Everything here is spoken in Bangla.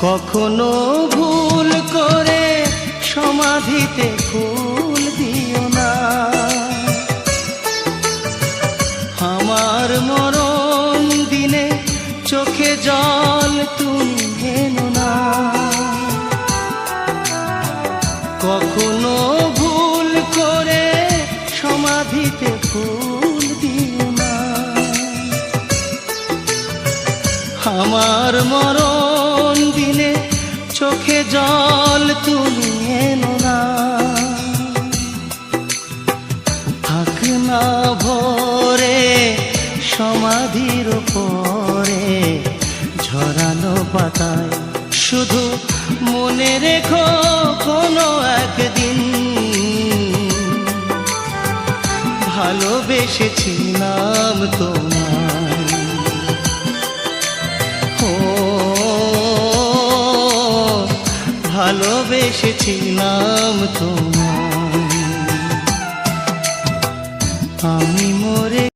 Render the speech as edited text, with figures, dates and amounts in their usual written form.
কখনো ভুল করে সমাধিতে ফুল দিও না, আমার মরণ দিনে চোখে জল তুমি এনো না। কখনো ভুল করে সমাধিতে ফুল দিও না, আমার মরণ দিনে চোখে জল তুমি এনো না। থাক না ভরে সমাধির পরে ঝরানো পাতায়, শুধু মনে রেখো কোনো একদিন ভালোবেসেছিলাম তোমায়। ও ভালোবেসেছিলাম তোমায়। আমি মরে